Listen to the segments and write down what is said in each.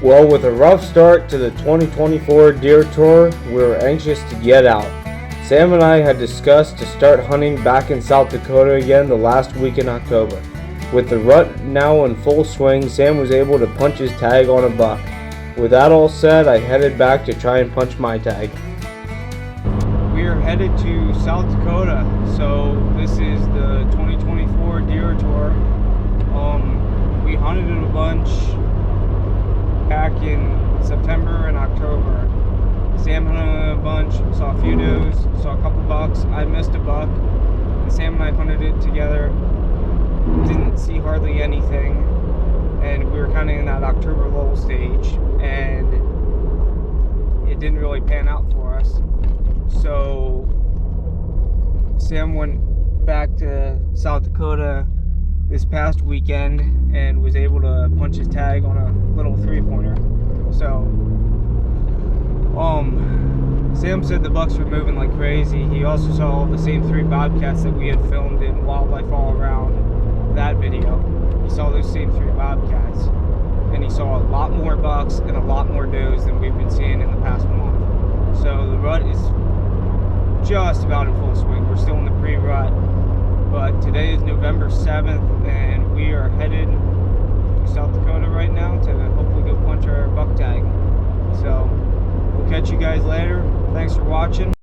Well, with a rough start to the 2024 deer tour, we were anxious to get out. Sam and I had discussed to start hunting back in South Dakota again the last week in October. With the rut now in full swing, Sam was able to punch his tag on a buck. With that all said, I headed back to try and punch my tag. We are headed to South Dakota, so this is the 2024 deer tour. We hunted it a bunch back in September and October. Sam hunted a bunch, saw a few does, saw a couple bucks. I missed a buck, and Sam and I hunted it together. Didn't see hardly anything, and we were kind of in that October lull stage, and it didn't really pan out for us. So Sam went back to South Dakota this past weekend and was able to punch his tag on a little 3-pointer. So Sam said the bucks were moving like crazy. He also saw the same 3 bobcats that we had filmed in Wildlife All Around that video. He saw those same 3 bobcats, and he saw a lot more bucks and a lot more does than we've been seeing in the past month. So the rut is just about in full swing. We're still in the pre-rut, but today is November 7th, and we are headed to South Dakota right now to hopefully go punch our buck tag. So we'll catch you guys later. Thanks for watching.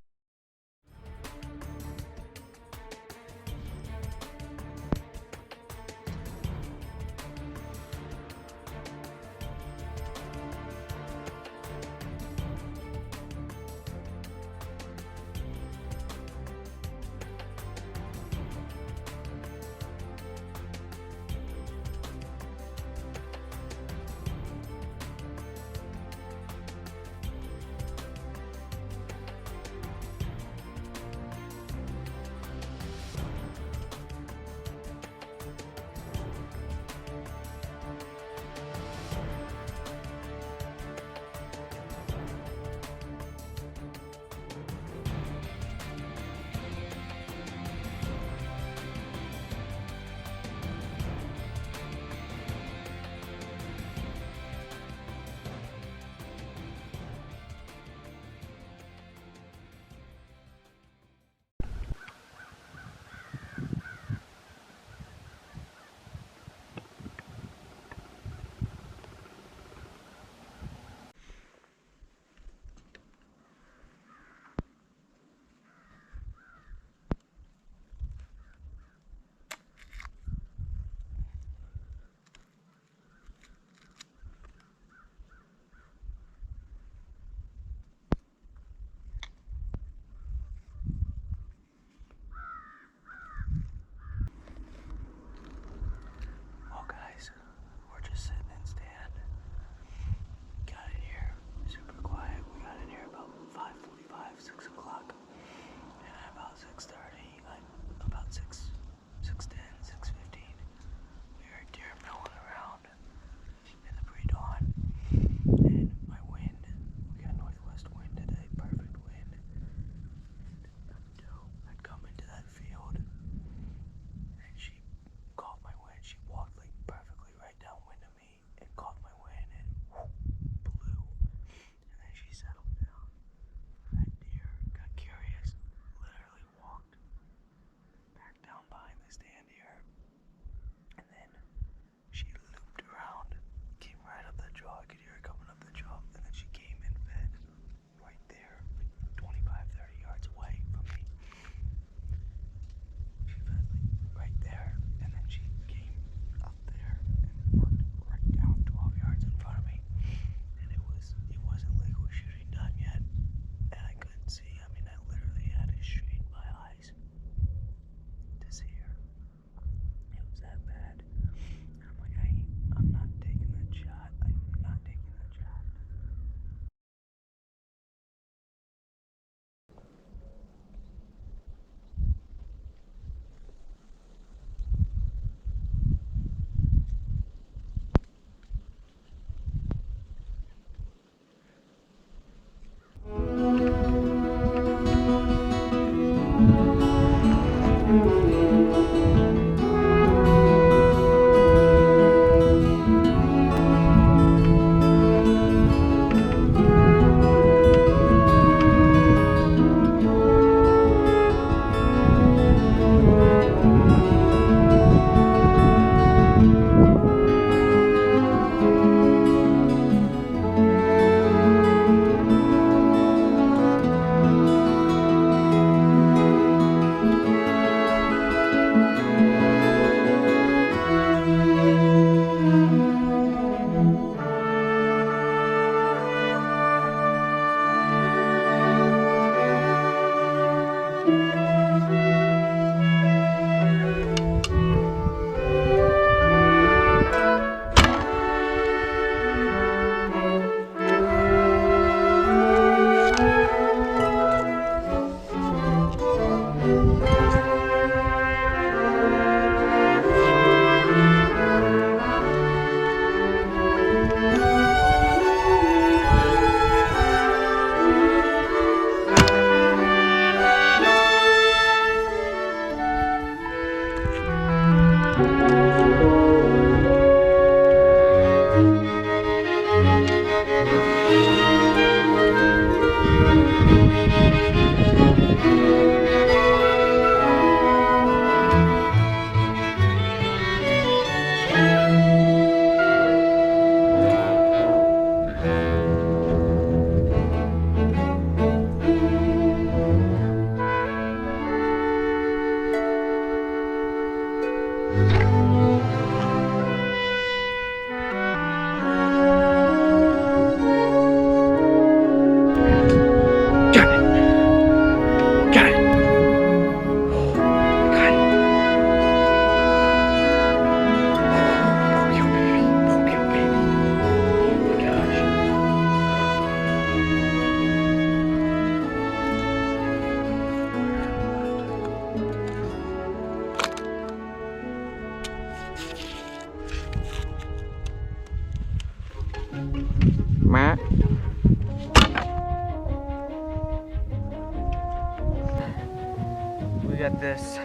this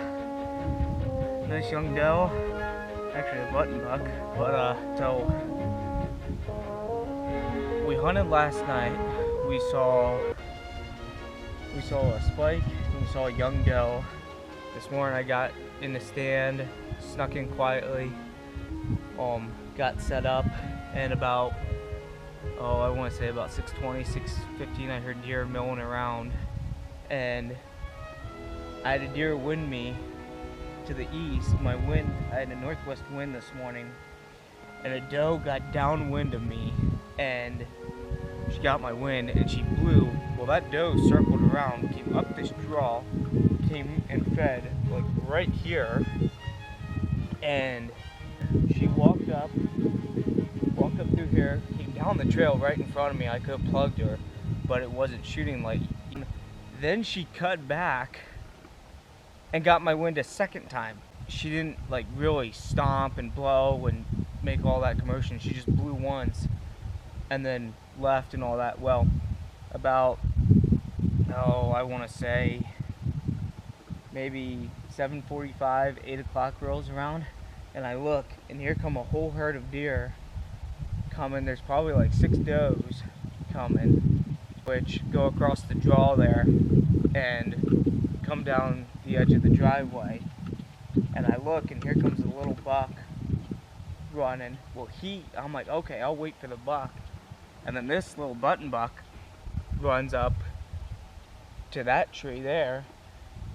nice young doe, actually a button buck. But so we hunted last night. We saw a spike and we saw a young doe. This morning I got in the stand, snuck in quietly, got set up, and about, I want to say about 6:20, 6:15, I heard deer milling around, and I had a deer wind me to the east. I had a northwest wind this morning, and a doe got downwind of me, and she got my wind, and she blew. Well, that doe circled around, came up this draw, came and fed like right here, and she walked up through here, came down the trail right in front of me. I could have plugged her, but it wasn't shooting light. Then she cut back and got my wind a second time. She didn't like really stomp and blow and make all that commotion. She just blew once and then left and all that. Well, about, I want to say maybe 7:45, 8 o'clock rolls around, and I look, and here come a whole herd of deer coming. There's probably like 6 does coming, which go across the draw there and come down the edge of the driveway. And I look, and here comes a little buck running. Well, I'm like, okay, I'll wait for the buck. And then this little button buck runs up to that tree there,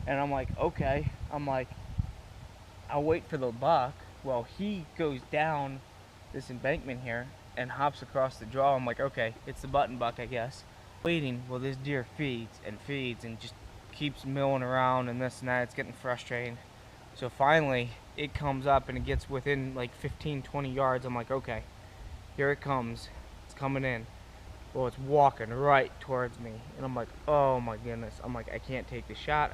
and I'm like, okay. I'm like, I'll wait for the buck. Well, he goes down this embankment here and hops across the draw. I'm like, okay, it's the button buck, I guess. Waiting. Well, this deer feeds and just keeps milling around and this and that. It's getting frustrating. So finally it comes up and it gets within like 15-20 yards. I'm like, okay, here it comes. It's coming in. Well, it's walking right towards me, and I'm like, oh my goodness. I'm like, I can't take the shot.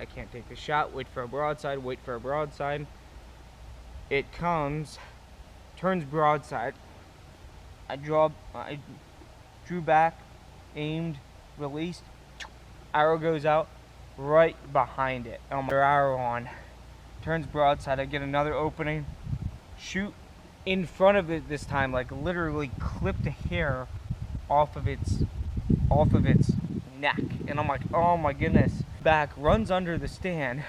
Wait for a broadside. It comes, turns broadside. I drew back, aimed, released, arrow goes out right behind it. Arrow on, turns broadside. I get another opening, shoot in front of it this time, like literally clipped a hair off of its neck, and I'm like, oh my goodness. Back, runs under the stand.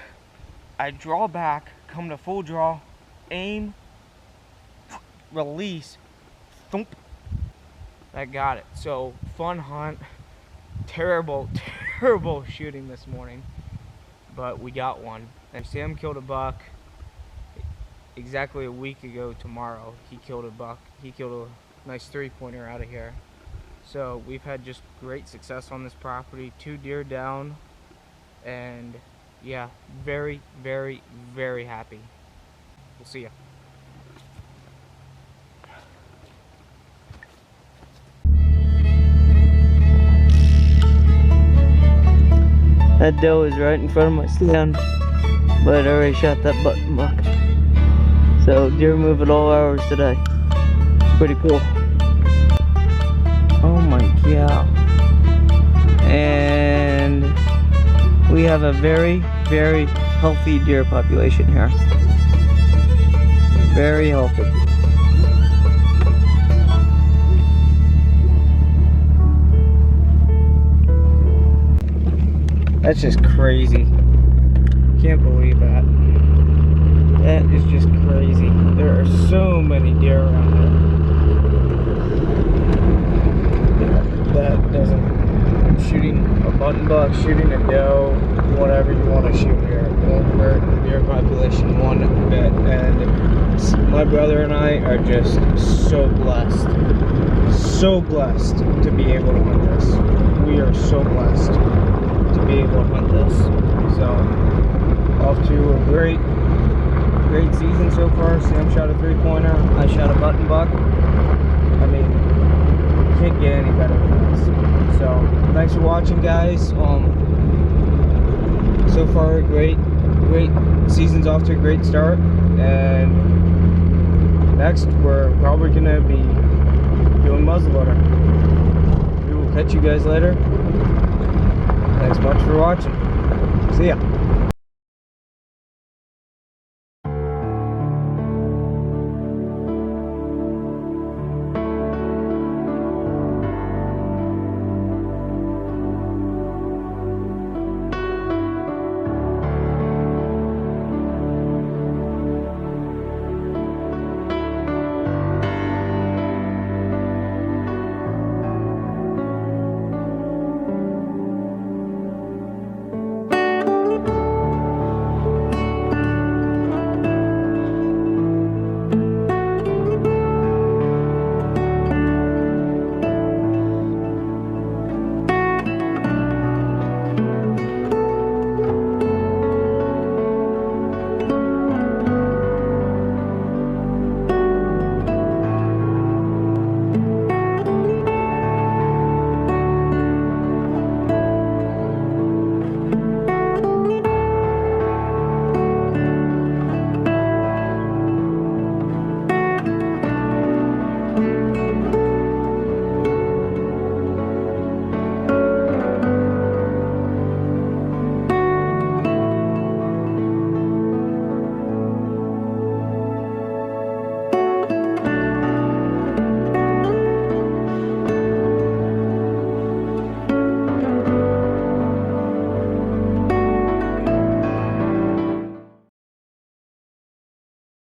I draw back, come to full draw, aim, release, thump. I got it. So fun hunt. Terrible shooting this morning, but we got one. And Sam killed a buck exactly a week ago tomorrow. He killed a buck. He killed a nice 3-pointer out of here. So we've had just great success on this property. 2 deer down, and yeah, very, very, very happy. We'll see ya. That doe is right in front of my stand, but I already shot that button buck. So deer move at all hours today. Pretty cool. Oh my god. And we have a very, very healthy deer population here. Very healthy. That's just crazy. Can't believe that. That is just crazy. There are so many deer around here. That doesn't, shooting a button buck, shooting a doe, whatever you want to shoot here, won't hurt the deer population one bit. And my brother and I are just so blessed to be able to hunt this. We are so blessed to be able to hunt this. So off to a great season so far. Sam shot a 3-pointer. I shot a button buck. I mean, can't get any better than this. So thanks for watching, guys. So far great season's off to a great start, and next we're probably gonna be doing muzzleloader. We will catch you guys later. Thanks much for watching. See ya.